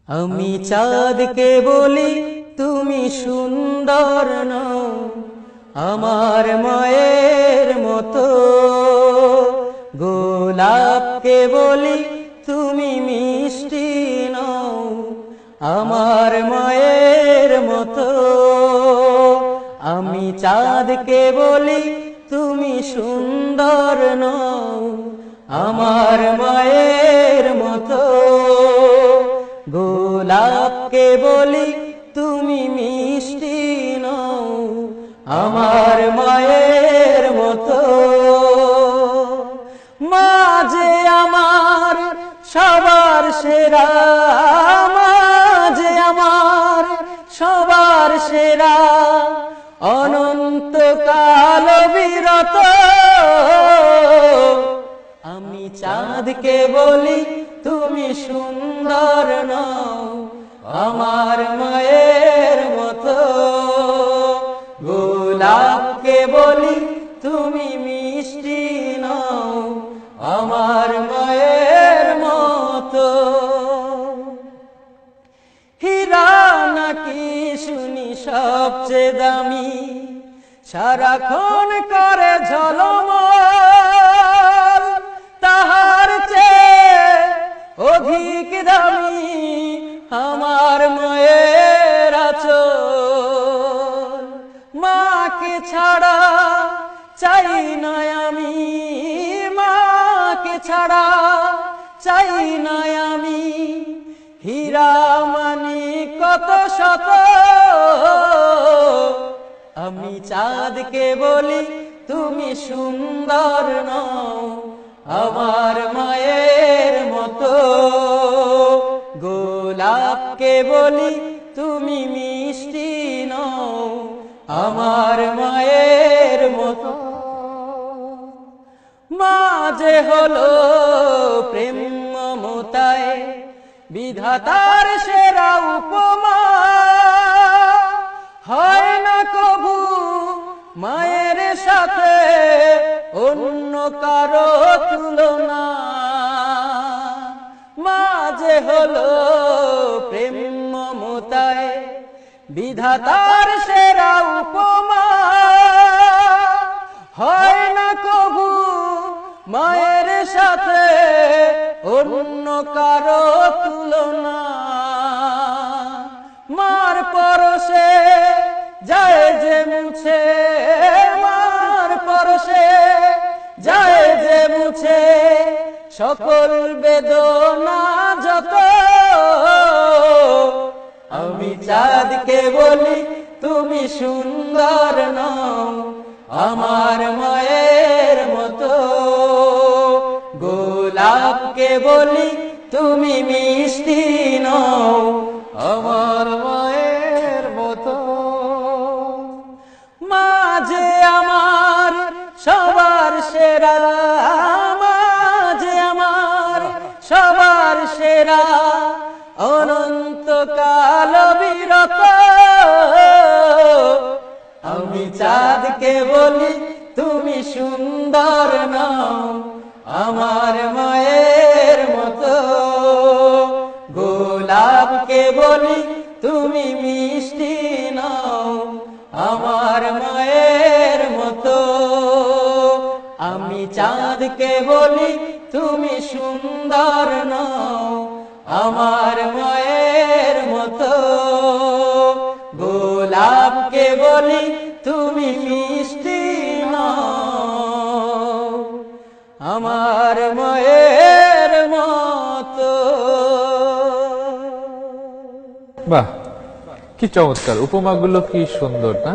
আমি চাঁদকে বলি তুমি সুন্দর নও, আমার মায়ের মতো। গোলাপকে বলি তুমি মিষ্টি নও, আমার মায়ের মতো। আমি চাঁদকে বলি তুমি সুন্দর নও, আমার মায়ের মতো। গোলাপকে বলি তুমি মিষ্টি নও, আমার মায়ের মতো। মা যে আমার সবার সেরা, মা যে আমার সবার সেরা, অনন্তকাল বিরত। আমি চাঁদকে বলি তুমি সুন্দর নও, আমার মায়ের মতো। গোলাপকে বলি তুমি মিষ্টি নও, আমার মায়ের মতো। হীরা নাকি শুনি সবচেয়ে দামি, সারাক্ষণ করে ঝলমল, তাহার চেয়ে অধিক দামি আমার মায়ের আঁচল। মাকে ছাড়া চাই না আমি, মাকে ছাড়া চাই না আমি। হীরা মানি কত শত, আমি চাঁদকে বলি তুমি সুন্দর নও, আমার মায়ের মতো। গোলাপকে বলি তুমি মিষ্টি নও, আমার মায়ের মতো। মা যে হলো প্রেম মমতায় বিধাতার সেরা উপমা, হয় না কভু মায়ের সাথে অন্য কারো তুলনা। মা যে হলো প্রেম মমতায় বিধাতার সেরা উপমা, হয় না কভু মায়ের সাথে অন্য কারো তুলনা। মার পরশে যায় যে মুছে, মার পরশে যায় যে মুছে সকল বেদনা যত। আমি চাঁদকে বলি তুমি সুন্দর নও, আমার মায়ের মতো। গোলাপকে বলি তুমি মিষ্টি নও, আমার মায়ের মতো। মা যে আমার সবার সেরা, মা যে আমার সবার সেরা, অনন্তকাল বিরত। আমি চাঁদকে বলি তুমি সুন্দর নও, আমার মায়ের মতো। গোলাপকে বলি তুমি মিষ্টি নও, আমার মায়ের মতো। আমি চাঁদকে বলি তুমি সুন্দর নও, আমার মায়ের মতো। গোলাপকে বলি তুমি মিষ্টি নও, আমার মায়ের মতো। বাহ, কি চমৎকার উপমাগুলো, কি সুন্দর না?